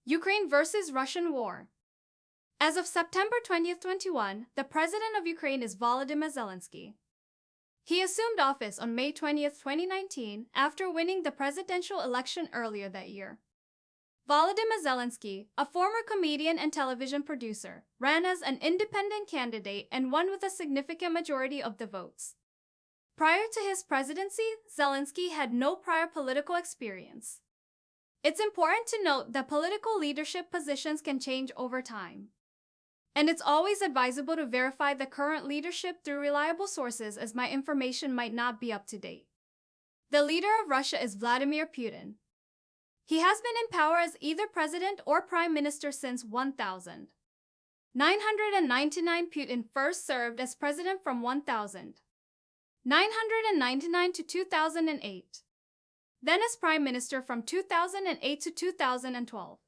Ukraine versus Russian war. As of September 2021, the president of Ukraine is Volodymyr Zelensky. He assumed office on May 20, 2019, after winning the presidential election earlier that year. Volodymyr Zelensky, a former comedian and television producer, ran as an independent candidate and won with a significant majority of the votes. Prior to his presidency, Zelensky had no prior political experience. It's important to note that political leadership positions can change over time. And it's always advisable to verify the current leadership through reliable sources, as my information might not be up to date. The leader of Russia is Vladimir Putin. He has been in power as either president or prime minister since 1999. Putin first served as president from 1999 to 2008. Then as prime minister from 2008 to 2012.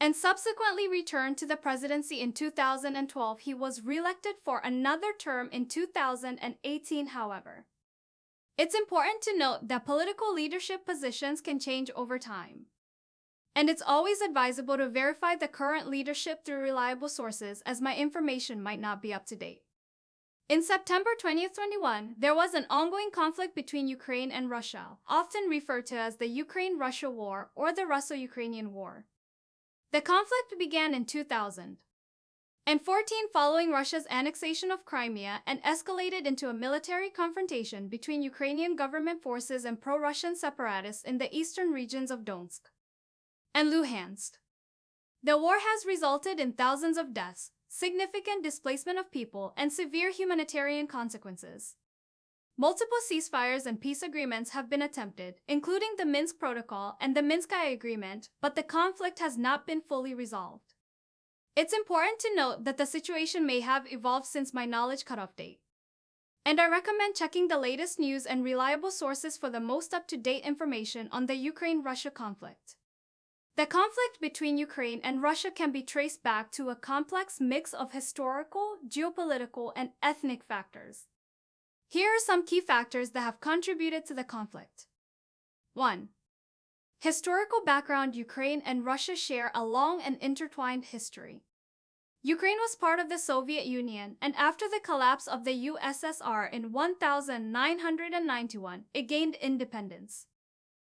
And subsequently returned to the presidency in 2012. He was re-elected for another term in 2018, however. It's important to note that political leadership positions can change over time. And it's always advisable to verify the current leadership through reliable sources, as my information might not be up to date. In September 2021, there was an ongoing conflict between Ukraine and Russia, often referred to as the Ukraine-Russia War or the Russo-Ukrainian War. The conflict began in 2014 following Russia's annexation of Crimea and escalated into a military confrontation between Ukrainian government forces and pro-Russian separatists in the eastern regions of Donetsk and Luhansk. The war has resulted in thousands of deaths, significant displacement of people, and severe humanitarian consequences. Multiple ceasefires and peace agreements have been attempted, including the Minsk Protocol and the Minsk I Agreement, but the conflict has not been fully resolved. It's important to note that the situation may have evolved since my knowledge cutoff date. And I recommend checking the latest news and reliable sources for the most up-to-date information on the Ukraine-Russia conflict. The conflict between Ukraine and Russia can be traced back to a complex mix of historical, geopolitical, and ethnic factors. Here are some key factors that have contributed to the conflict. 1. Historical background. Ukraine and Russia share a long and intertwined history. Ukraine was part of the Soviet Union, and after the collapse of the USSR in 1991, it gained independence.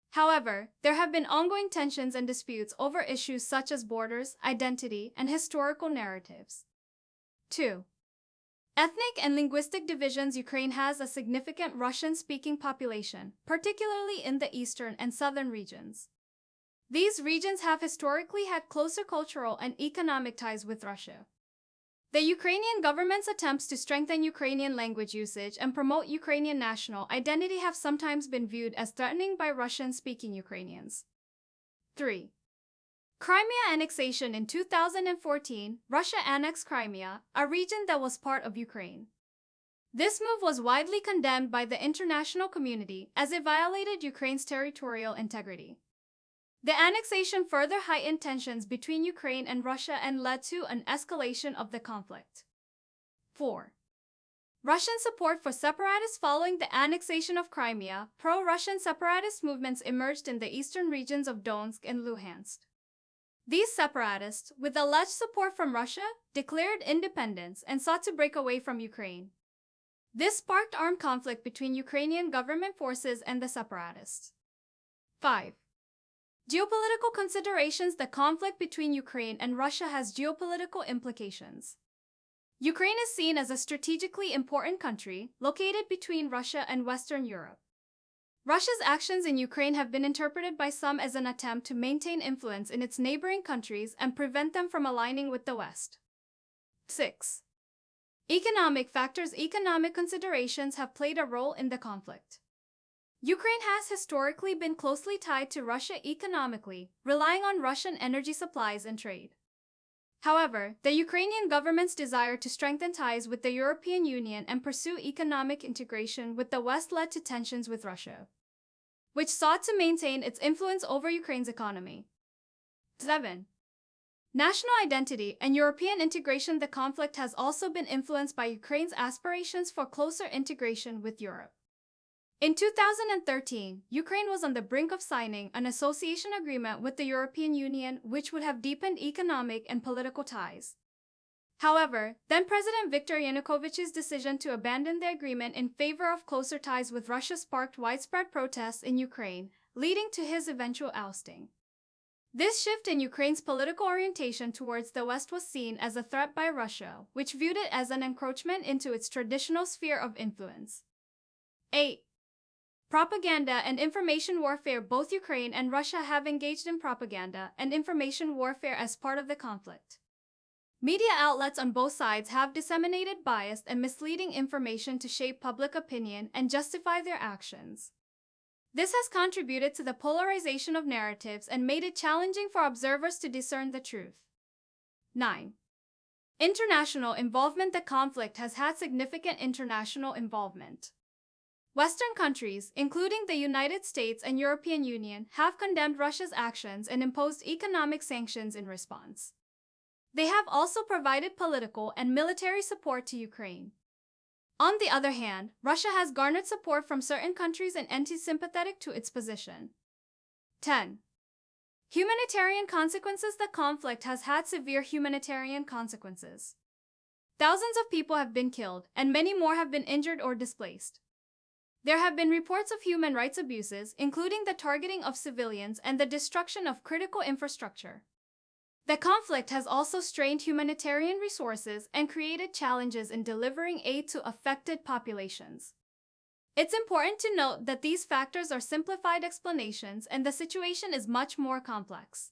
However, there have been ongoing tensions and disputes over issues such as borders, identity, and historical narratives. 2. Ethnic and linguistic divisions. Ukraine has a significant Russian-speaking population, particularly in the eastern and southern regions. These regions have historically had closer cultural and economic ties with Russia. The Ukrainian government's attempts to strengthen Ukrainian language usage and promote Ukrainian national identity have sometimes been viewed as threatening by Russian-speaking Ukrainians. 3. Crimea annexation. In 2014, Russia annexed Crimea, a region that was part of Ukraine. This move was widely condemned by the international community as it violated Ukraine's territorial integrity. The annexation further heightened tensions between Ukraine and Russia and led to an escalation of the conflict. 4. Russian support for separatists. Following the annexation of Crimea, pro-Russian separatist movements emerged in the eastern regions of Donetsk and Luhansk. These separatists, with alleged support from Russia, declared independence and sought to break away from Ukraine. This sparked armed conflict between Ukrainian government forces and the separatists. 5. Geopolitical considerations. The conflict between Ukraine and Russia has geopolitical implications. Ukraine is seen as a strategically important country, located between Russia and Western Europe. Russia's actions in Ukraine have been interpreted by some as an attempt to maintain influence in its neighboring countries and prevent them from aligning with the West. 6. Economic factors. Economic considerations have played a role in the conflict. Ukraine has historically been closely tied to Russia economically, relying on Russian energy supplies and trade. However, the Ukrainian government's desire to strengthen ties with the European Union and pursue economic integration with the West led to tensions with Russia, which sought to maintain its influence over Ukraine's economy. 7. National identity and European integration. The conflict has also been influenced by Ukraine's aspirations for closer integration with Europe. In 2013, Ukraine was on the brink of signing an association agreement with the European Union, which would have deepened economic and political ties. However, then-President Viktor Yanukovych's decision to abandon the agreement in favor of closer ties with Russia sparked widespread protests in Ukraine, leading to his eventual ousting. This shift in Ukraine's political orientation towards the West was seen as a threat by Russia, which viewed it as an encroachment into its traditional sphere of influence. 8. Propaganda and information warfare. Both Ukraine and Russia have engaged in propaganda and information warfare as part of the conflict. Media outlets on both sides have disseminated biased and misleading information to shape public opinion and justify their actions. This has contributed to the polarization of narratives and made it challenging for observers to discern the truth. 9. International involvement. The conflict has had significant international involvement. Western countries, including the United States and European Union, have condemned Russia's actions and imposed economic sanctions in response. They have also provided political and military support to Ukraine. On the other hand, Russia has garnered support from certain countries and entities sympathetic to its position. 10. Humanitarian consequences. The conflict has had severe humanitarian consequences. Thousands of people have been killed, and many more have been injured or displaced. There have been reports of human rights abuses, including the targeting of civilians and the destruction of critical infrastructure. The conflict has also strained humanitarian resources and created challenges in delivering aid to affected populations. It's important to note that these factors are simplified explanations and the situation is much more complex.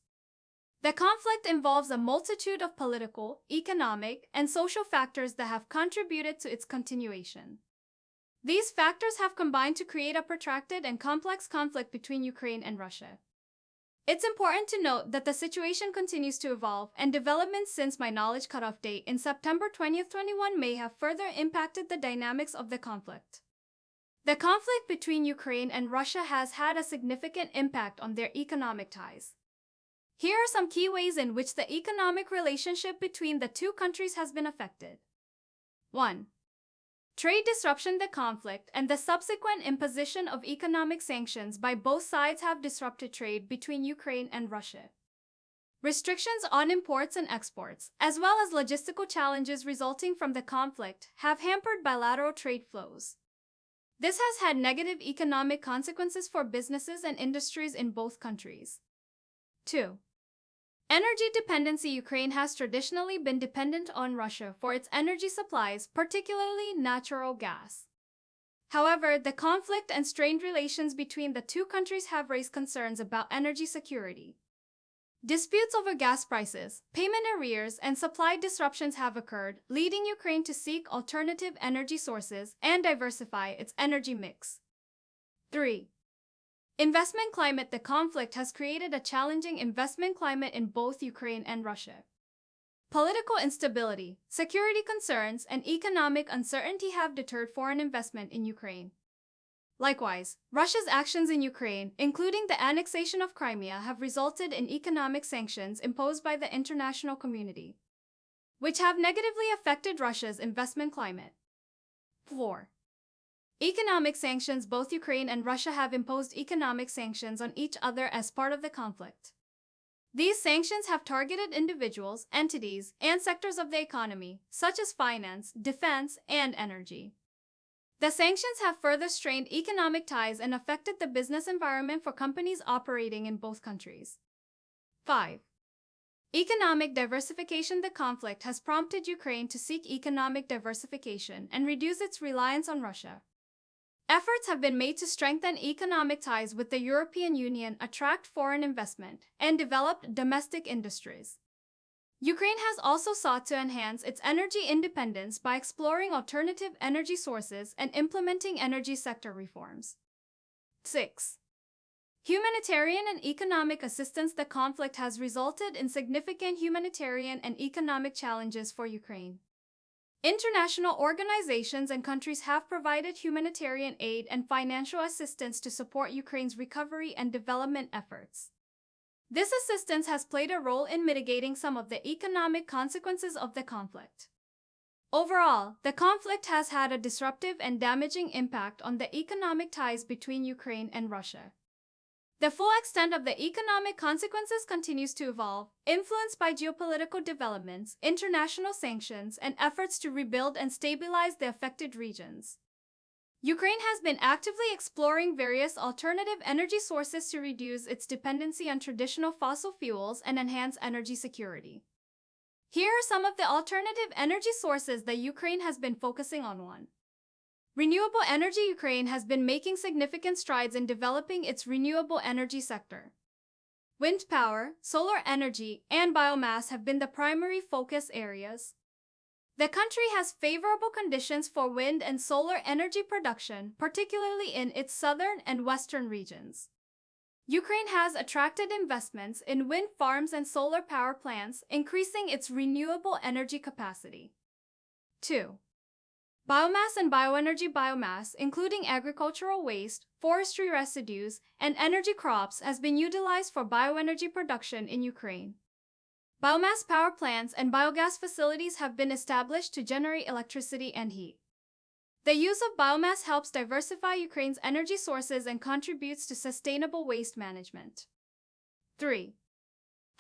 The conflict involves a multitude of political, economic, and social factors that have contributed to its continuation. These factors have combined to create a protracted and complex conflict between Ukraine and Russia. It's important to note that the situation continues to evolve, and developments since my knowledge cutoff date in September 2021 may have further impacted the dynamics of the conflict. The conflict between Ukraine and Russia has had a significant impact on their economic ties. Here are some key ways in which the economic relationship between the two countries has been affected. 1. Trade disruption. The conflict and the subsequent imposition of economic sanctions by both sides have disrupted trade between Ukraine and Russia. Restrictions on imports and exports, as well as logistical challenges resulting from the conflict, have hampered bilateral trade flows. This has had negative economic consequences for businesses and industries in both countries. 2. Energy dependency. Ukraine has traditionally been dependent on Russia for its energy supplies, particularly natural gas. However, the conflict and strained relations between the two countries have raised concerns about energy security. Disputes over gas prices, payment arrears, and supply disruptions have occurred, leading Ukraine to seek alternative energy sources and diversify its energy mix. 3. Investment climate. The conflict has created a challenging investment climate in both Ukraine and Russia. Political instability, security concerns, and economic uncertainty have deterred foreign investment in Ukraine. Likewise, Russia's actions in Ukraine, including the annexation of Crimea, have resulted in economic sanctions imposed by the international community, which have negatively affected Russia's investment climate. 4. Economic sanctions. Both Ukraine and Russia have imposed economic sanctions on each other as part of the conflict. These sanctions have targeted individuals, entities, and sectors of the economy, such as finance, defense, and energy. The sanctions have further strained economic ties and affected the business environment for companies operating in both countries. 5. Economic diversification. The conflict has prompted Ukraine to seek economic diversification and reduce its reliance on Russia. Efforts have been made to strengthen economic ties with the European Union, attract foreign investment, and develop domestic industries. Ukraine has also sought to enhance its energy independence by exploring alternative energy sources and implementing energy sector reforms. 6. Humanitarian and economic assistance. The conflict has resulted in significant humanitarian and economic challenges for Ukraine. International organizations and countries have provided humanitarian aid and financial assistance to support Ukraine's recovery and development efforts. This assistance has played a role in mitigating some of the economic consequences of the conflict. Overall, the conflict has had a disruptive and damaging impact on the economic ties between Ukraine and Russia. The full extent of the economic consequences continues to evolve, influenced by geopolitical developments, international sanctions, and efforts to rebuild and stabilize the affected regions. Ukraine has been actively exploring various alternative energy sources to reduce its dependency on traditional fossil fuels and enhance energy security. Here are some of the alternative energy sources that Ukraine has been focusing on. 1. Renewable energy. Ukraine has been making significant strides in developing its renewable energy sector. Wind power, solar energy, and biomass have been the primary focus areas. The country has favorable conditions for wind and solar energy production, particularly in its southern and western regions. Ukraine has attracted investments in wind farms and solar power plants, increasing its renewable energy capacity. 2. Biomass and bioenergy. Biomass, including agricultural waste, forestry residues, and energy crops, has been utilized for bioenergy production in Ukraine. Biomass power plants and biogas facilities have been established to generate electricity and heat. The use of biomass helps diversify Ukraine's energy sources and contributes to sustainable waste management. 3.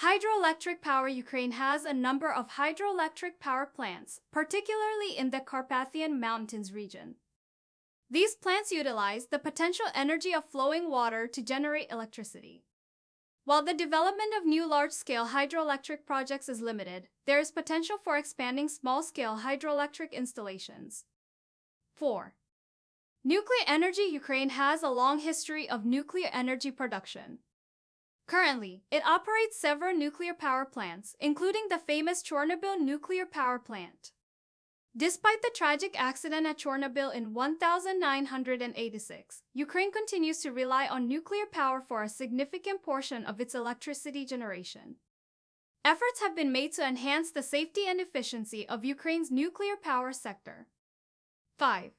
Hydroelectric power. Ukraine has a number of hydroelectric power plants, particularly in the Carpathian Mountains region. These plants utilize the potential energy of flowing water to generate electricity. While the development of new large-scale hydroelectric projects is limited, there is potential for expanding small-scale hydroelectric installations. 4. Nuclear energy. Ukraine has a long history of nuclear energy production. Currently, it operates several nuclear power plants, including the famous Chernobyl nuclear power plant. Despite the tragic accident at Chernobyl in 1986, Ukraine continues to rely on nuclear power for a significant portion of its electricity generation. Efforts have been made to enhance the safety and efficiency of Ukraine's nuclear power sector. 5.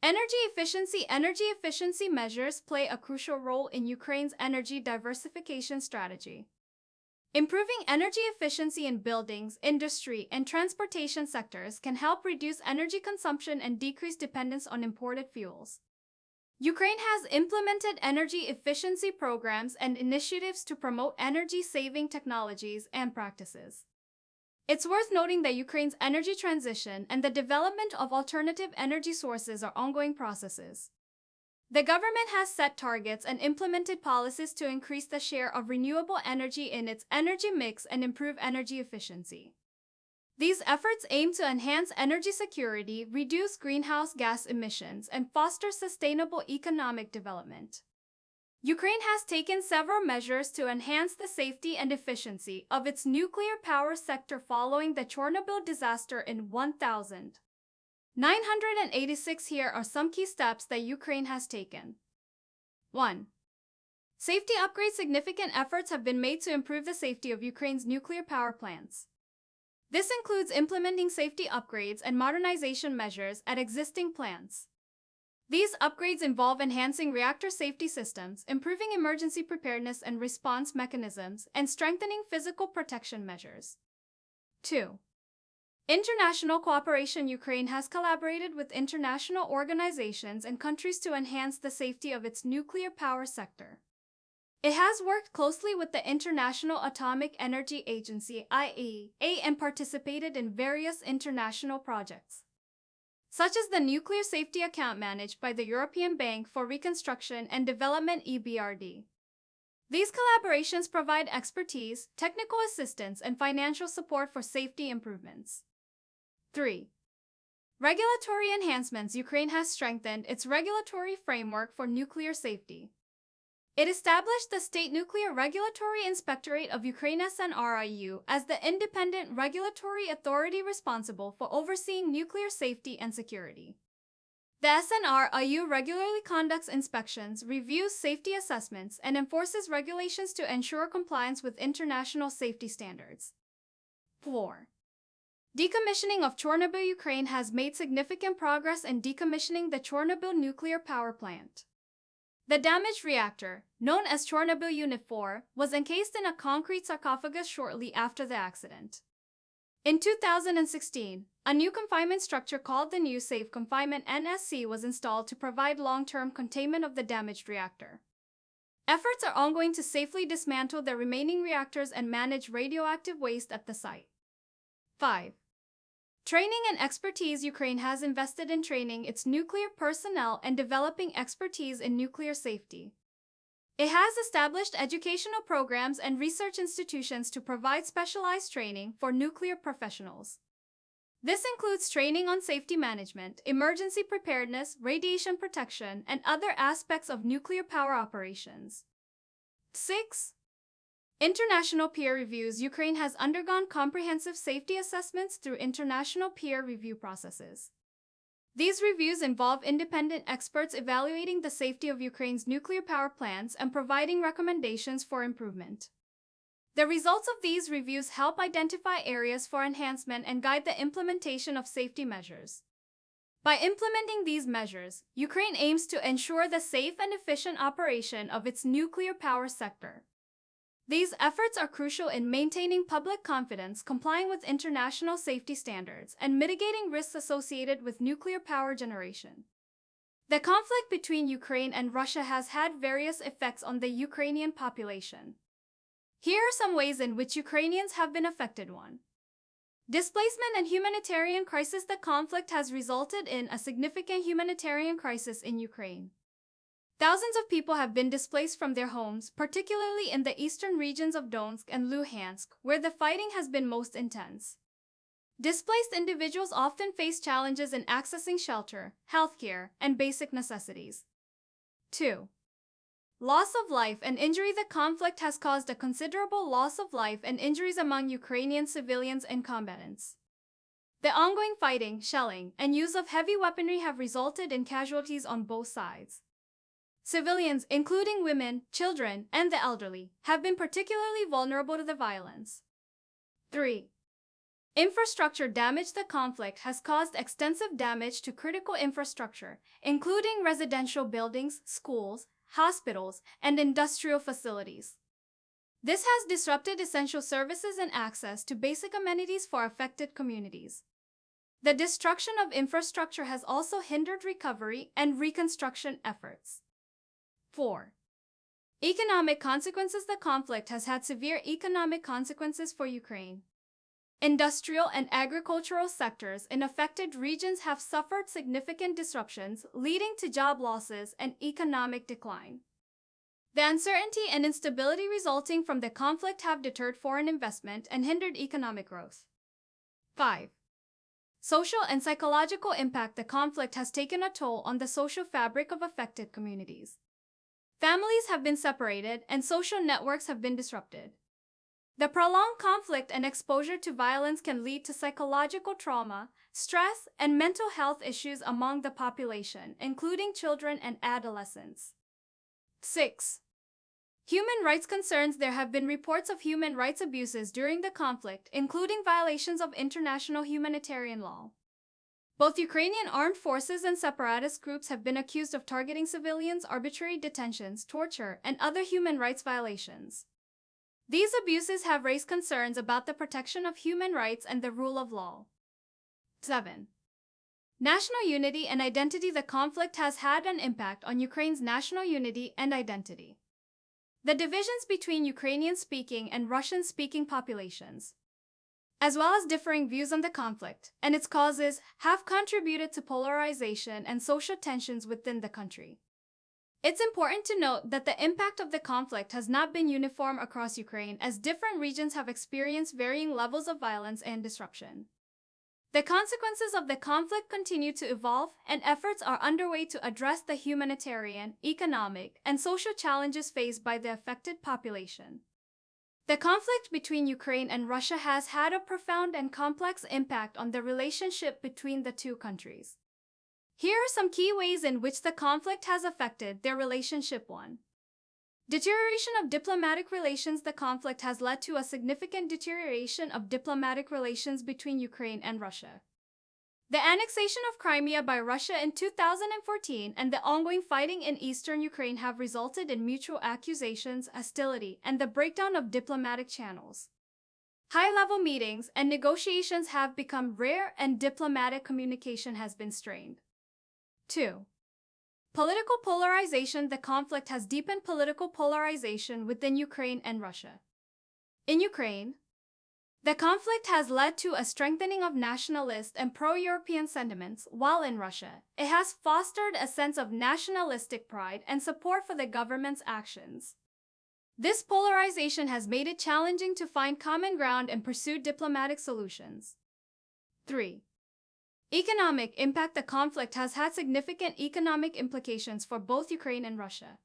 Energy efficiency. Energy efficiency measures play a crucial role in Ukraine's energy diversification strategy. Improving energy efficiency in buildings, industry, and transportation sectors can help reduce energy consumption and decrease dependence on imported fuels. Ukraine has implemented energy efficiency programs and initiatives to promote energy-saving technologies and practices. It's worth noting that Ukraine's energy transition and the development of alternative energy sources are ongoing processes. The government has set targets and implemented policies to increase the share of renewable energy in its energy mix and improve energy efficiency. These efforts aim to enhance energy security, reduce greenhouse gas emissions, and foster sustainable economic development. Ukraine has taken several measures to enhance the safety and efficiency of its nuclear power sector following the Chernobyl disaster in 1986. Here are some key steps that Ukraine has taken. 1. Safety upgrades. Significant efforts have been made to improve the safety of Ukraine's nuclear power plants. This includes implementing safety upgrades and modernization measures at existing plants. These upgrades involve enhancing reactor safety systems, improving emergency preparedness and response mechanisms, and strengthening physical protection measures. 2. International cooperation. Ukraine has collaborated with international organizations and countries to enhance the safety of its nuclear power sector. It has worked closely with the International Atomic Energy Agency (IAEA) and participated in various international projects, such as the Nuclear Safety Account managed by the European Bank for Reconstruction and Development (EBRD). These collaborations provide expertise, technical assistance, and financial support for safety improvements. 3. Regulatory enhancements. Ukraine has strengthened its regulatory framework for nuclear safety. It established the State Nuclear Regulatory Inspectorate of Ukraine (SNRIU) as the independent regulatory authority responsible for overseeing nuclear safety and security. The SNRIU regularly conducts inspections, reviews safety assessments, and enforces regulations to ensure compliance with international safety standards. 4. Decommissioning of Chernobyl. Ukraine has made significant progress in decommissioning the Chernobyl nuclear power plant. The damaged reactor, known as Chernobyl Unit 4, was encased in a concrete sarcophagus shortly after the accident. In 2016, a new confinement structure called the New Safe Confinement NSC was installed to provide long-term containment of the damaged reactor. Efforts are ongoing to safely dismantle the remaining reactors and manage radioactive waste at the site. 5. Training and expertise. Ukraine has invested in training its nuclear personnel and developing expertise in nuclear safety. It has established educational programs and research institutions to provide specialized training for nuclear professionals. This includes training on safety management, emergency preparedness, radiation protection, and other aspects of nuclear power operations. 6. International peer reviews. Ukraine has undergone comprehensive safety assessments through international peer review processes. These reviews involve independent experts evaluating the safety of Ukraine's nuclear power plants and providing recommendations for improvement. The results of these reviews help identify areas for enhancement and guide the implementation of safety measures. By implementing these measures, Ukraine aims to ensure the safe and efficient operation of its nuclear power sector. These efforts are crucial in maintaining public confidence, complying with international safety standards, and mitigating risks associated with nuclear power generation. The conflict between Ukraine and Russia has had various effects on the Ukrainian population. Here are some ways in which Ukrainians have been affected. 1. Displacement and humanitarian crisis. The conflict has resulted in a significant humanitarian crisis in Ukraine. Thousands of people have been displaced from their homes, particularly in the eastern regions of Donetsk and Luhansk, where the fighting has been most intense. Displaced individuals often face challenges in accessing shelter, healthcare, and basic necessities. 2. Loss of life and injury. The conflict has caused a considerable loss of life and injuries among Ukrainian civilians and combatants. The ongoing fighting, shelling, and use of heavy weaponry have resulted in casualties on both sides. Civilians, including women, children, and the elderly, have been particularly vulnerable to the violence. 3. Infrastructure damage. The conflict has caused extensive damage to critical infrastructure, including residential buildings, schools, hospitals, and industrial facilities. This has disrupted essential services and access to basic amenities for affected communities. The destruction of infrastructure has also hindered recovery and reconstruction efforts. 4. Economic consequences. The conflict has had severe economic consequences for Ukraine. Industrial and agricultural sectors in affected regions have suffered significant disruptions, leading to job losses and economic decline. The uncertainty and instability resulting from the conflict have deterred foreign investment and hindered economic growth. 5. Social and psychological impact. The conflict has taken a toll on the social fabric of affected communities. Families have been separated and social networks have been disrupted. The prolonged conflict and exposure to violence can lead to psychological trauma, stress, and mental health issues among the population, including children and adolescents. 6. Human rights concerns. There have been reports of human rights abuses during the conflict, including violations of international humanitarian law. Both Ukrainian armed forces and separatist groups have been accused of targeting civilians, arbitrary detentions, torture, and other human rights violations. These abuses have raised concerns about the protection of human rights and the rule of law. 7. National unity and identity. The conflict has had an impact on Ukraine's national unity and identity. The divisions between Ukrainian-speaking and Russian-speaking populations, as well as differing views on the conflict and its causes, have contributed to polarization and social tensions within the country. It's important to note that the impact of the conflict has not been uniform across Ukraine, as different regions have experienced varying levels of violence and disruption. The consequences of the conflict continue to evolve, and efforts are underway to address the humanitarian, economic, and social challenges faced by the affected population. The conflict between Ukraine and Russia has had a profound and complex impact on the relationship between the two countries. Here are some key ways in which the conflict has affected their relationship. 1. Deterioration of diplomatic relations. The conflict has led to a significant deterioration of diplomatic relations between Ukraine and Russia. The annexation of Crimea by Russia in 2014 and the ongoing fighting in eastern Ukraine have resulted in mutual accusations, hostility, and the breakdown of diplomatic channels. High-level meetings and negotiations have become rare and diplomatic communication has been strained. 2. Political polarization. The conflict has deepened political polarization within Ukraine and Russia. In Ukraine, the conflict has led to a strengthening of nationalist and pro-European sentiments, while in Russia, it has fostered a sense of nationalistic pride and support for the government's actions. This polarization has made it challenging to find common ground and pursue diplomatic solutions. 3. Economic impact. The conflict has had significant economic implications for both Ukraine and Russia.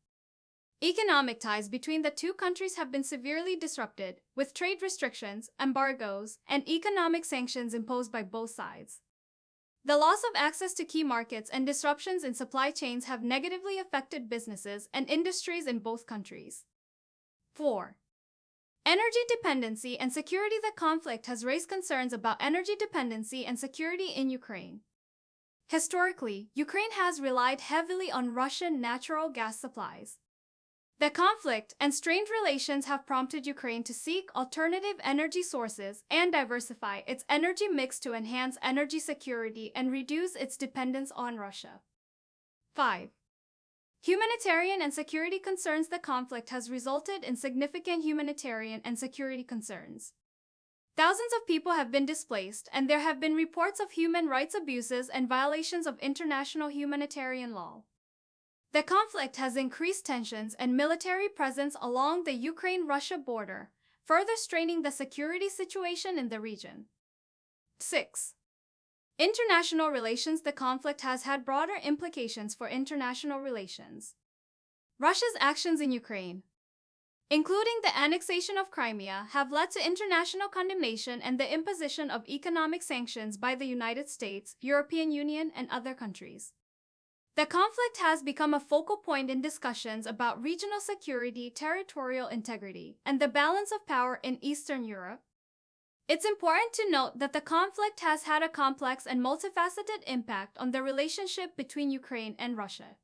Economic ties between the two countries have been severely disrupted, with trade restrictions, embargoes, and economic sanctions imposed by both sides. The loss of access to key markets and disruptions in supply chains have negatively affected businesses and industries in both countries. 4. Energy dependency and security. The conflict has raised concerns about energy dependency and security in Ukraine. Historically, Ukraine has relied heavily on Russian natural gas supplies. The conflict and strained relations have prompted Ukraine to seek alternative energy sources and diversify its energy mix to enhance energy security and reduce its dependence on Russia. 5. Humanitarian and security concerns. The conflict has resulted in significant humanitarian and security concerns. Thousands of people have been displaced, and there have been reports of human rights abuses and violations of international humanitarian law. The conflict has increased tensions and military presence along the Ukraine-Russia border, further straining the security situation in the region. 6. International relations. The conflict has had broader implications for international relations. Russia's actions in Ukraine, including the annexation of Crimea, have led to international condemnation and the imposition of economic sanctions by the United States, European Union, and other countries. The conflict has become a focal point in discussions about regional security, territorial integrity, and the balance of power in Eastern Europe. It's important to note that the conflict has had a complex and multifaceted impact on the relationship between Ukraine and Russia.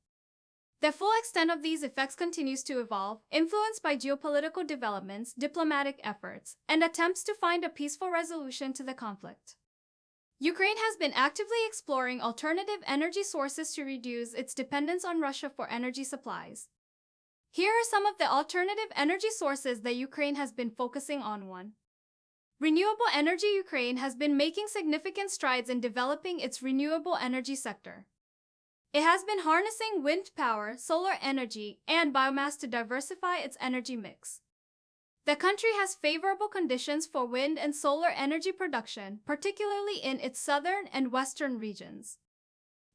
The full extent of these effects continues to evolve, influenced by geopolitical developments, diplomatic efforts, and attempts to find a peaceful resolution to the conflict. Ukraine has been actively exploring alternative energy sources to reduce its dependence on Russia for energy supplies. Here are some of the alternative energy sources that Ukraine has been focusing on. 1. Renewable energy. Ukraine has been making significant strides in developing its renewable energy sector. It has been harnessing wind power, solar energy, and biomass to diversify its energy mix. The country has favorable conditions for wind and solar energy production, particularly in its southern and western regions.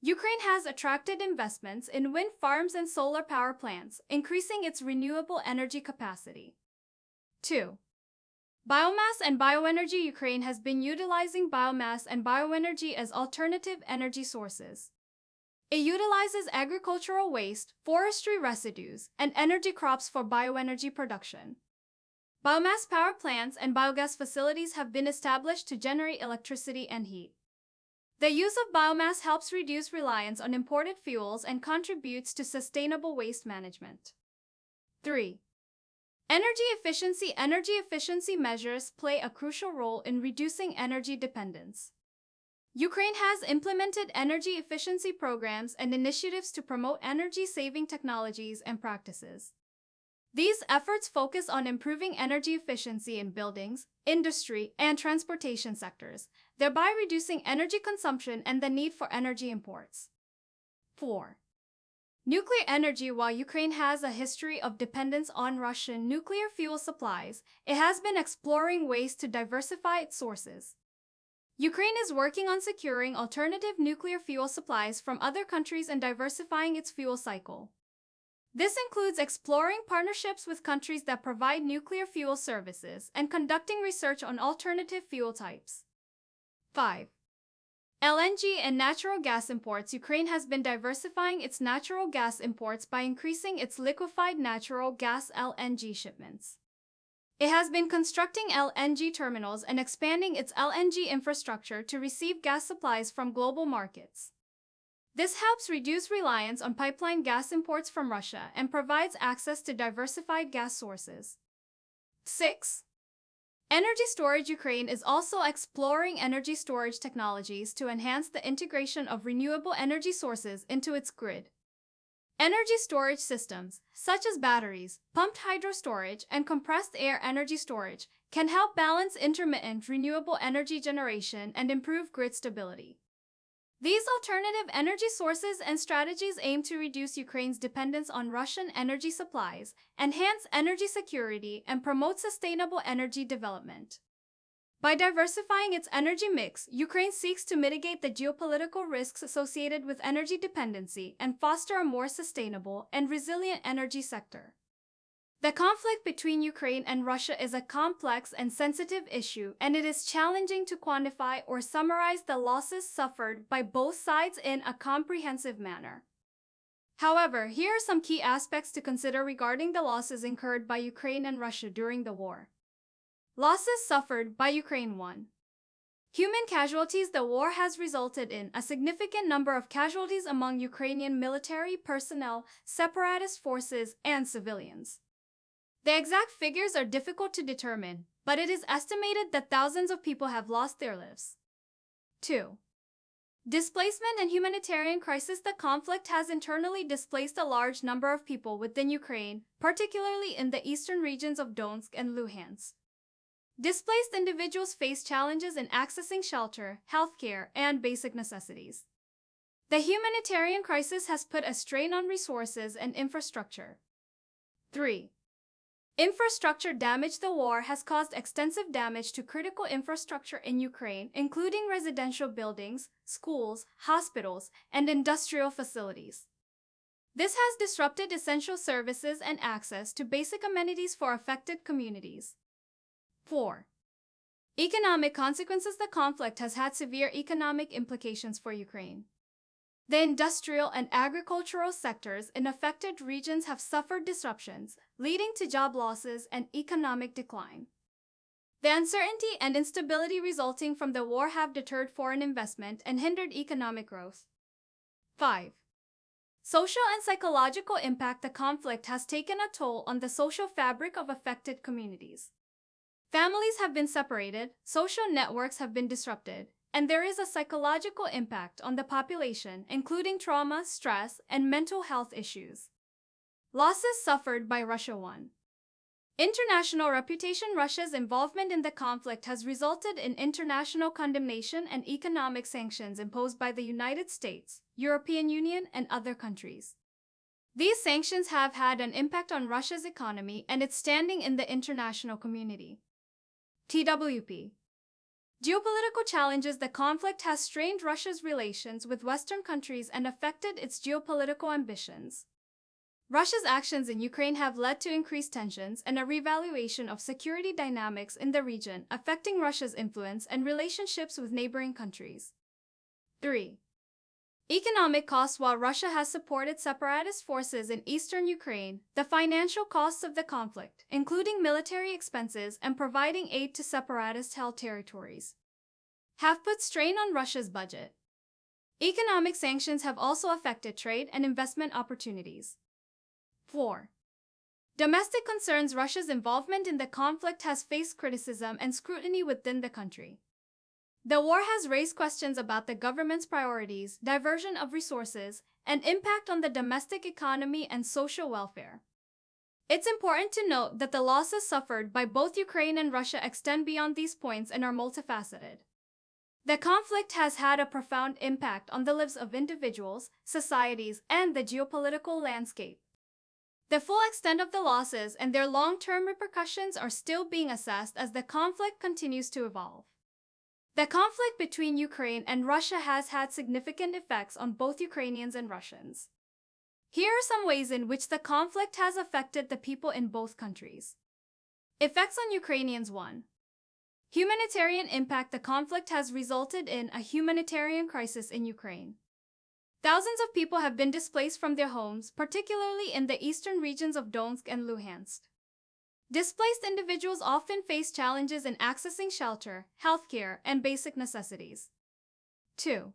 Ukraine has attracted investments in wind farms and solar power plants, increasing its renewable energy capacity. 2. Biomass and bioenergy. Ukraine has been utilizing biomass and bioenergy as alternative energy sources. It utilizes agricultural waste, forestry residues, and energy crops for bioenergy production. Biomass power plants and biogas facilities have been established to generate electricity and heat. The use of biomass helps reduce reliance on imported fuels and contributes to sustainable waste management. 3. Energy efficiency. Energy efficiency measures play a crucial role in reducing energy dependence. Ukraine has implemented energy efficiency programs and initiatives to promote energy-saving technologies and practices. These efforts focus on improving energy efficiency in buildings, industry, and transportation sectors, thereby reducing energy consumption and the need for energy imports. 4. Nuclear energy. While Ukraine has a history of dependence on Russian nuclear fuel supplies, it has been exploring ways to diversify its sources. Ukraine is working on securing alternative nuclear fuel supplies from other countries and diversifying its fuel cycle. This includes exploring partnerships with countries that provide nuclear fuel services and conducting research on alternative fuel types. 5. LNG and natural gas imports. Ukraine has been diversifying its natural gas imports by increasing its liquefied natural gas (LNG) shipments. It has been constructing LNG terminals and expanding its LNG infrastructure to receive gas supplies from global markets. This helps reduce reliance on pipeline gas imports from Russia and provides access to diversified gas sources. 6. Energy storage. Ukraine is also exploring energy storage technologies to enhance the integration of renewable energy sources into its grid. Energy storage systems, such as batteries, pumped hydro storage, and compressed air energy storage, can help balance intermittent renewable energy generation and improve grid stability. These alternative energy sources and strategies aim to reduce Ukraine's dependence on Russian energy supplies, enhance energy security, and promote sustainable energy development. By diversifying its energy mix, Ukraine seeks to mitigate the geopolitical risks associated with energy dependency and foster a more sustainable and resilient energy sector. The conflict between Ukraine and Russia is a complex and sensitive issue, and it is challenging to quantify or summarize the losses suffered by both sides in a comprehensive manner. However, here are some key aspects to consider regarding the losses incurred by Ukraine and Russia during the war. Losses suffered by Ukraine. 1. Human casualties. The war has resulted in a significant number of casualties among Ukrainian military personnel, separatist forces, and civilians. The exact figures are difficult to determine, but it is estimated that thousands of people have lost their lives. 2. Displacement and humanitarian crisis. The conflict has internally displaced a large number of people within Ukraine, particularly in the eastern regions of Donetsk and Luhansk. Displaced individuals face challenges in accessing shelter, healthcare, and basic necessities. The humanitarian crisis has put a strain on resources and infrastructure. 3. Infrastructure damage. The war has caused extensive damage to critical infrastructure in Ukraine, including residential buildings, schools, hospitals, and industrial facilities. This has disrupted essential services and access to basic amenities for affected communities. 4. Economic consequences. The conflict has had severe economic implications for Ukraine. The industrial and agricultural sectors in affected regions have suffered disruptions, leading to job losses and economic decline. The uncertainty and instability resulting from the war have deterred foreign investment and hindered economic growth. 5. Social and psychological impact. The conflict has taken a toll on the social fabric of affected communities. Families have been separated, social networks have been disrupted, and there is a psychological impact on the population, including trauma, stress, and mental health issues. Losses suffered by Russia. 1. International reputation. Russia's involvement in the conflict has resulted in international condemnation and economic sanctions imposed by the United States, European Union, and other countries. These sanctions have had an impact on Russia's economy and its standing in the international community. TWP. Geopolitical challenges. The conflict has strained Russia's relations with Western countries and affected its geopolitical ambitions. Russia's actions in Ukraine have led to increased tensions and a reevaluation of security dynamics in the region, affecting Russia's influence and relationships with neighboring countries. 3. Economic costs. While Russia has supported separatist forces in eastern Ukraine, the financial costs of the conflict, including military expenses and providing aid to separatist-held territories, have put strain on Russia's budget. Economic sanctions have also affected trade and investment opportunities. 4. Domestic concerns. Russia's involvement in the conflict has faced criticism and scrutiny within the country. The war has raised questions about the government's priorities, diversion of resources, and impact on the domestic economy and social welfare. It's important to note that the losses suffered by both Ukraine and Russia extend beyond these points and are multifaceted. The conflict has had a profound impact on the lives of individuals, societies, and the geopolitical landscape. The full extent of the losses and their long-term repercussions are still being assessed as the conflict continues to evolve. The conflict between Ukraine and Russia has had significant effects on both Ukrainians and Russians. Here are some ways in which the conflict has affected the people in both countries. Effects on Ukrainians. 1. Humanitarian impact. The conflict has resulted in a humanitarian crisis in Ukraine. Thousands of people have been displaced from their homes, particularly in the eastern regions of Donetsk and Luhansk. Displaced individuals often face challenges in accessing shelter, healthcare, and basic necessities. 2.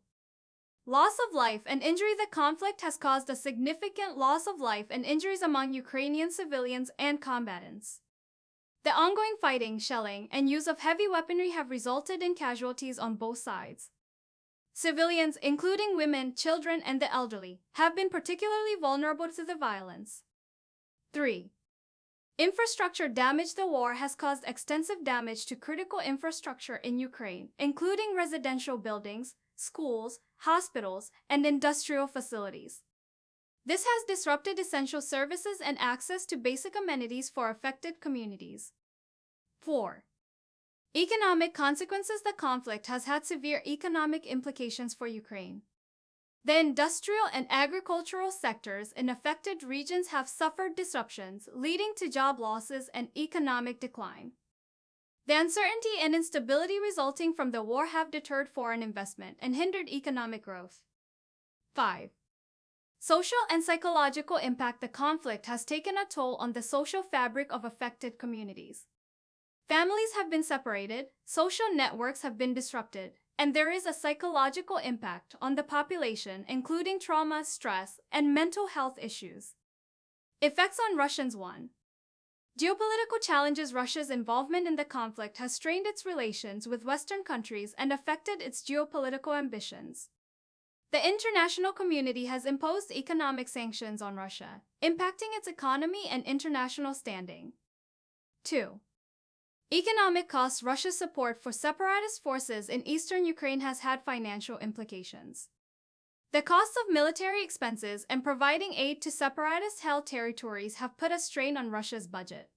Loss of life and injury. The conflict has caused a significant loss of life and injuries among Ukrainian civilians and combatants. The ongoing fighting, shelling, and use of heavy weaponry have resulted in casualties on both sides. Civilians, including women, children, and the elderly, have been particularly vulnerable to the violence. 3. Infrastructure damage. The war has caused extensive damage to critical infrastructure in Ukraine, including residential buildings, schools, hospitals, and industrial facilities. This has disrupted essential services and access to basic amenities for affected communities. 4. Economic consequences. The conflict has had severe economic implications for Ukraine. The industrial and agricultural sectors in affected regions have suffered disruptions, leading to job losses and economic decline. The uncertainty and instability resulting from the war have deterred foreign investment and hindered economic growth. 5. Social and psychological impact. The conflict has taken a toll on the social fabric of affected communities. Families have been separated, social networks have been disrupted, and there is a psychological impact on the population, including trauma, stress, and mental health issues. Effects on Russians. 1. Geopolitical challenges. Russia's involvement in the conflict has strained its relations with Western countries and affected its geopolitical ambitions. The international community has imposed economic sanctions on Russia, impacting its economy and international standing. 2. Economic costs. Russia's support for separatist forces in eastern Ukraine has had financial implications. The costs of military expenses and providing aid to separatist-held territories have put a strain on Russia's budget.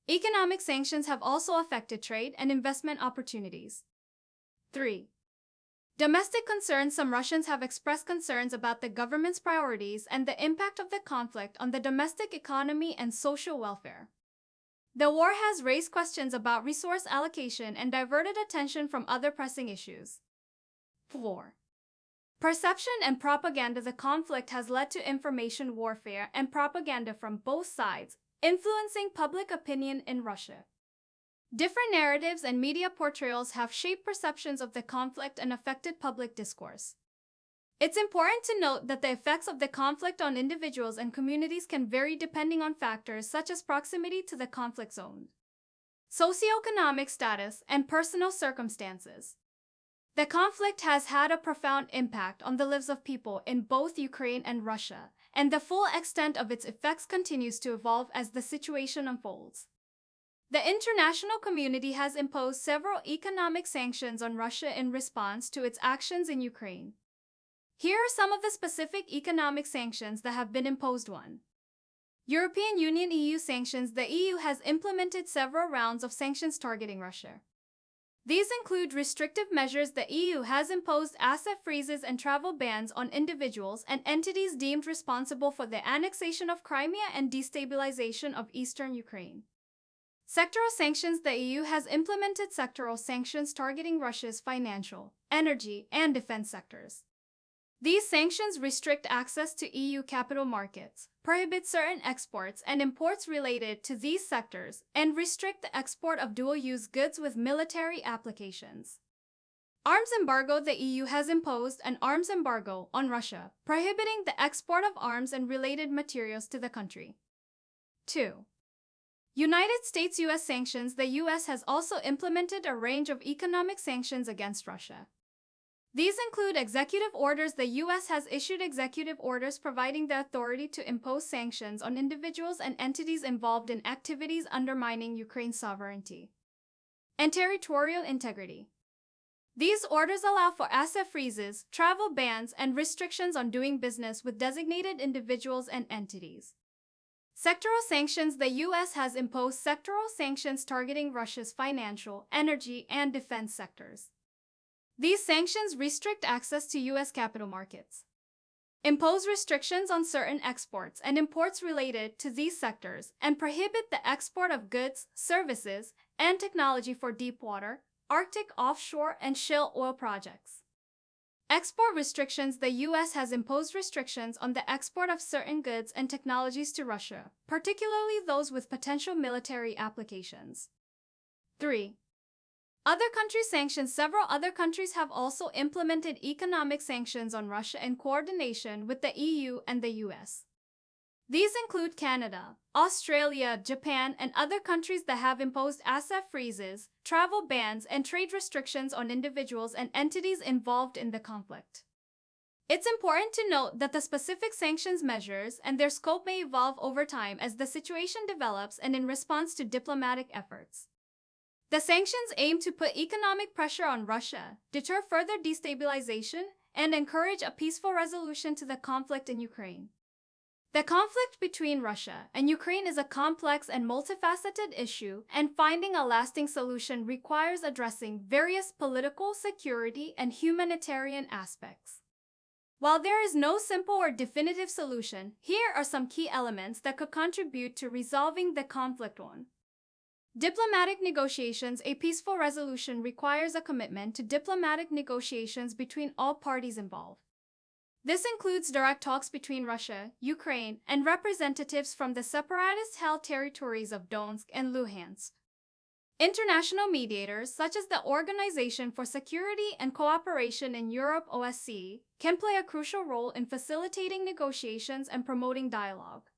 Economic sanctions have also affected trade and investment opportunities. 3. Domestic concerns. Some Russians have expressed concerns about the government's priorities and the impact of the conflict on the domestic economy and social welfare. The war has raised questions about resource allocation and diverted attention from other pressing issues. 4. Perception and propaganda. The conflict has led to information warfare and propaganda from both sides, influencing public opinion in Russia. Different narratives and media portrayals have shaped perceptions of the conflict and affected public discourse. It's important to note that the effects of the conflict on individuals and communities can vary depending on factors such as proximity to the conflict zone, socioeconomic status, and personal circumstances. The conflict has had a profound impact on the lives of people in both Ukraine and Russia, and the full extent of its effects continues to evolve as the situation unfolds. The international community has imposed several economic sanctions on Russia in response to its actions in Ukraine. Here are some of the specific economic sanctions that have been imposed. 1. European Union (EU) sanctions. The EU has implemented several rounds of sanctions targeting Russia. These include restrictive measures. The EU has imposed asset freezes and travel bans on individuals and entities deemed responsible for the annexation of Crimea and destabilization of eastern Ukraine. Sectoral sanctions. The EU has implemented sectoral sanctions targeting Russia's financial, energy, and defense sectors. These sanctions restrict access to EU capital markets, prohibit certain exports and imports related to these sectors, and restrict the export of dual-use goods with military applications. Arms embargo. The EU has imposed an arms embargo on Russia, prohibiting the export of arms and related materials to the country. 2. United States-US sanctions. The US has also implemented a range of economic sanctions against Russia. These include executive orders. The U.S. has issued executive orders providing the authority to impose sanctions on individuals and entities involved in activities undermining Ukraine's sovereignty and territorial integrity. These orders allow for asset freezes, travel bans, and restrictions on doing business with designated individuals and entities. Sectoral sanctions. The U.S. has imposed sectoral sanctions targeting Russia's financial, energy, and defense sectors. These sanctions restrict access to U.S. capital markets, impose restrictions on certain exports and imports related to these sectors, and prohibit the export of goods, services, and technology for deepwater, Arctic offshore, and shale oil projects. Export restrictions. The U.S. has imposed restrictions on the export of certain goods and technologies to Russia, particularly those with potential military applications. 3. Other country sanctions. Several other countries have also implemented economic sanctions on Russia in coordination with the EU and the US. These include Canada, Australia, Japan, and other countries that have imposed asset freezes, travel bans, and trade restrictions on individuals and entities involved in the conflict. It's important to note that the specific sanctions measures and their scope may evolve over time as the situation develops and in response to diplomatic efforts. The sanctions aim to put economic pressure on Russia, deter further destabilization, and encourage a peaceful resolution to the conflict in Ukraine. The conflict between Russia and Ukraine is a complex and multifaceted issue, and finding a lasting solution requires addressing various political, security, and humanitarian aspects. While there is no simple or definitive solution, here are some key elements that could contribute to resolving the conflict. 1. Diplomatic negotiations. A peaceful resolution requires a commitment to diplomatic negotiations between all parties involved. This includes direct talks between Russia, Ukraine, and representatives from the separatist-held territories of Donetsk and Luhansk. International mediators, such as the Organization for Security and Cooperation in Europe (OSCE), can play a crucial role in facilitating negotiations and promoting dialogue.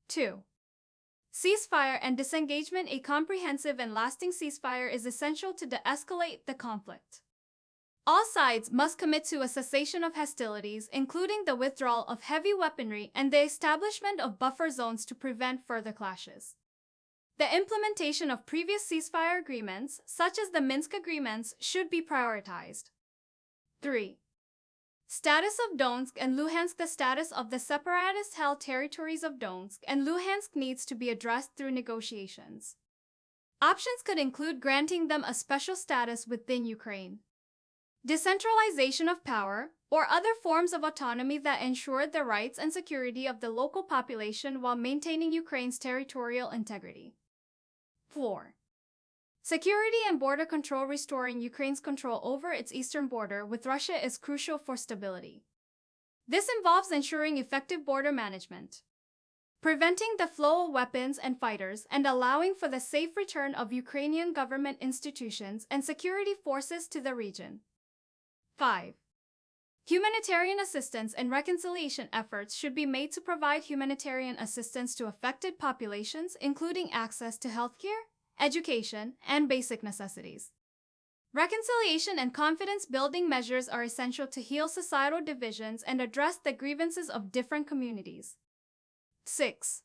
2. Ceasefire and disengagement. A comprehensive and lasting ceasefire is essential to de-escalate the conflict. All sides must commit to a cessation of hostilities, including the withdrawal of heavy weaponry and the establishment of buffer zones to prevent further clashes. The implementation of previous ceasefire agreements, such as the Minsk agreements, should be prioritized. 3. Status of Donetsk and Luhansk. The status of the separatist-held territories of Donetsk and Luhansk needs to be addressed through negotiations. Options could include granting them a special status within Ukraine, decentralization of power, or other forms of autonomy that ensure the rights and security of the local population while maintaining Ukraine's territorial integrity. 4. Security and border control. Restoring Ukraine's control over its eastern border with Russia is crucial for stability. This involves ensuring effective border management, preventing the flow of weapons and fighters, and allowing for the safe return of Ukrainian government institutions and security forces to the region. 5. Humanitarian assistance and reconciliation efforts should be made to provide humanitarian assistance to affected populations, including access to healthcare, education, and basic necessities. Reconciliation and confidence-building measures are essential to heal societal divisions and address the grievances of different communities. 6.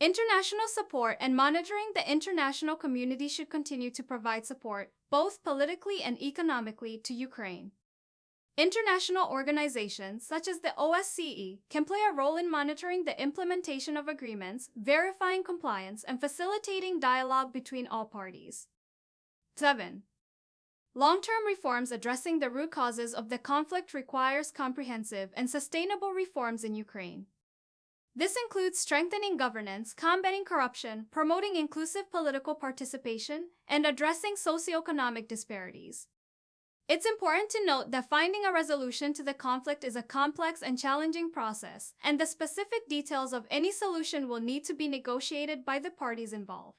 International support and monitoring. The international community should continue to provide support, both politically and economically, to Ukraine. International organizations, such as the OSCE, can play a role in monitoring the implementation of agreements, verifying compliance, and facilitating dialogue between all parties. 7. Long-term reforms. Addressing the root causes of the conflict requires comprehensive and sustainable reforms in Ukraine. This includes strengthening governance, combating corruption, promoting inclusive political participation, and addressing socioeconomic disparities. It's important to note that finding a resolution to the conflict is a complex and challenging process, and the specific details of any solution will need to be negotiated by the parties involved.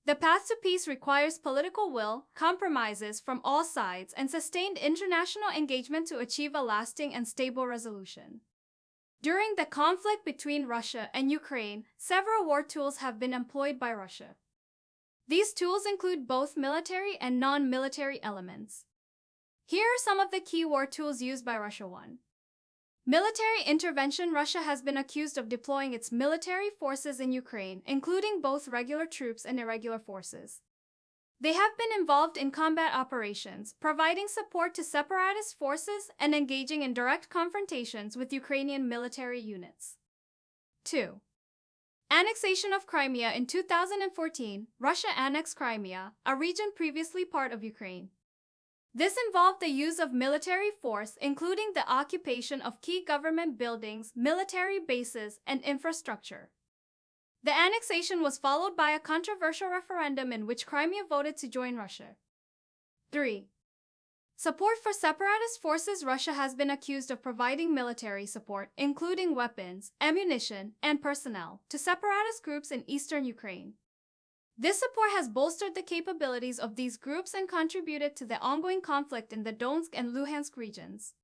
The path to peace requires political will, compromises from all sides, and sustained international engagement to achieve a lasting and stable resolution. During the conflict between Russia and Ukraine, several war tools have been employed by Russia. These tools include both military and non-military elements. Here are some of the key war tools used by Russia. 1. Military intervention. Russia has been accused of deploying its military forces in Ukraine, including both regular troops and irregular forces. They have been involved in combat operations, providing support to separatist forces and engaging in direct confrontations with Ukrainian military units. 2. Annexation of Crimea. In 2014, Russia annexed Crimea, a region previously part of Ukraine. This involved the use of military force, including the occupation of key government buildings, military bases, and infrastructure. The annexation was followed by a controversial referendum in which Crimea voted to join Russia. 3. Support for separatist forces. Russia has been accused of providing military support, including weapons, ammunition, and personnel, to separatist groups in eastern Ukraine. This support has bolstered the capabilities of these groups and contributed to the ongoing conflict in the Donetsk and Luhansk regions.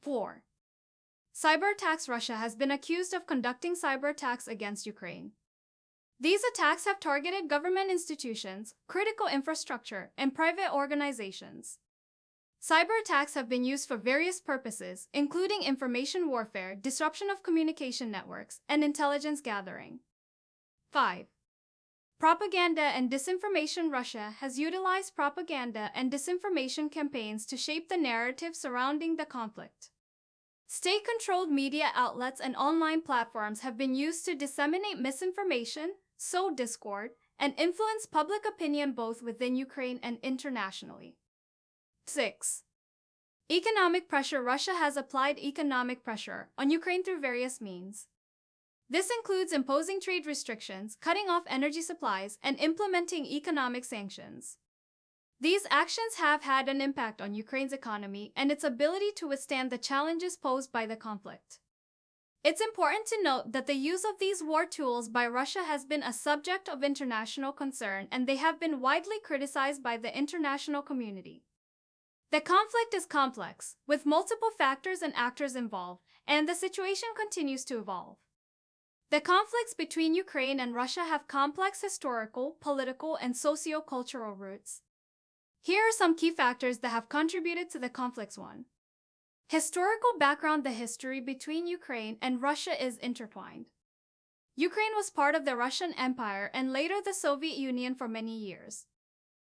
4. cyber attacks. Russia has been accused of conducting cyber attacks against Ukraine. These attacks have targeted government institutions, critical infrastructure, and private organizations. Cyber attacks have been used for various purposes, including information warfare, disruption of communication networks, and intelligence gathering. 5. Propaganda and disinformation. Russia has utilized propaganda and disinformation campaigns to shape the narrative surrounding the conflict. State-controlled media outlets and online platforms have been used to disseminate misinformation, sow discord, and influence public opinion both within Ukraine and internationally. 6. Economic pressure. Russia has applied economic pressure on Ukraine through various means. This includes imposing trade restrictions, cutting off energy supplies, and implementing economic sanctions. These actions have had an impact on Ukraine's economy and its ability to withstand the challenges posed by the conflict. It's important to note that the use of these war tools by Russia has been a subject of international concern, and they have been widely criticized by the international community. The conflict is complex, with multiple factors and actors involved, and the situation continues to evolve. The conflicts between Ukraine and Russia have complex historical, political, and socio-cultural roots. Here are some key factors that have contributed to the conflict's. 1. Historical background. The history between Ukraine and Russia is intertwined. Ukraine was part of the Russian Empire and later the Soviet Union for many years.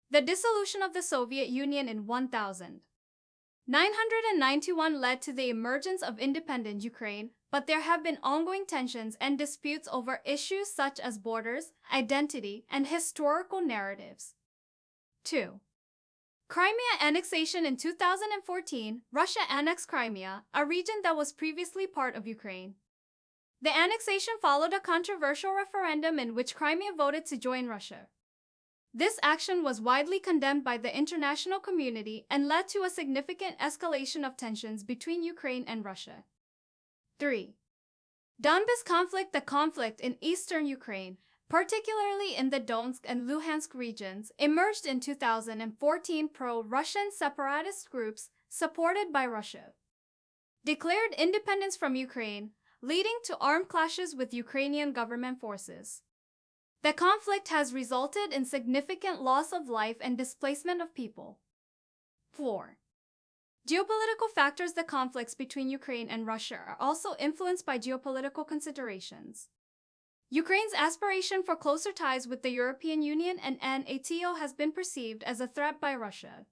The dissolution of the Soviet Union in 1991 led to the emergence of independent Ukraine, but there have been ongoing tensions and disputes over issues such as borders, identity, and historical narratives. 2. Crimea annexation. In 2014, Russia annexed Crimea, a region that was previously part of Ukraine. The annexation followed a controversial referendum in which Crimea voted to join Russia. This action was widely condemned by the international community and led to a significant escalation of tensions between Ukraine and Russia. 3. Donbas conflict. The conflict in eastern Ukraine, particularly in the Donetsk and Luhansk regions, emerged in 2014. Pro-Russian separatist groups, supported by Russia, declared independence from Ukraine, leading to armed clashes with Ukrainian government forces. The conflict has resulted in significant loss of life and displacement of people. 4. Geopolitical factors. The conflicts between Ukraine and Russia are also influenced by geopolitical considerations. Ukraine's aspiration for closer ties with the European Union and NATO has been perceived as a threat by Russia,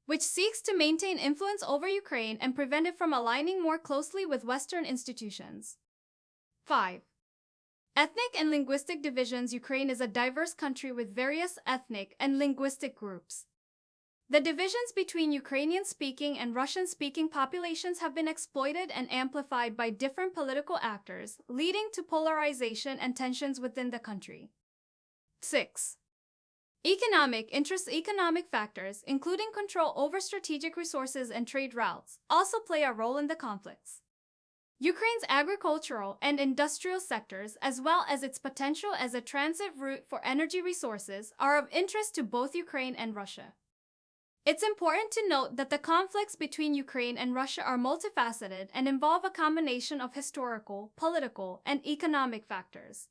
which seeks to maintain influence over Ukraine and prevent it from aligning more closely with Western institutions. 5. Ethnic and linguistic divisions. Ukraine is a diverse country with various ethnic and linguistic groups. The divisions between Ukrainian-speaking and Russian-speaking populations have been exploited and amplified by different political actors, leading to polarization and tensions within the country. 6. Economic interests. Economic factors, including control over strategic resources and trade routes, also play a role in the conflicts. Ukraine's agricultural and industrial sectors, as well as its potential as a transit route for energy resources, are of interest to both Ukraine and Russia. It's important to note that the conflicts between Ukraine and Russia are multifaceted and involve a combination of historical, political, and economic factors.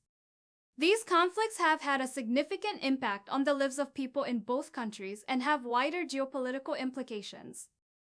These conflicts have had a significant impact on the lives of people in both countries and have wider geopolitical implications.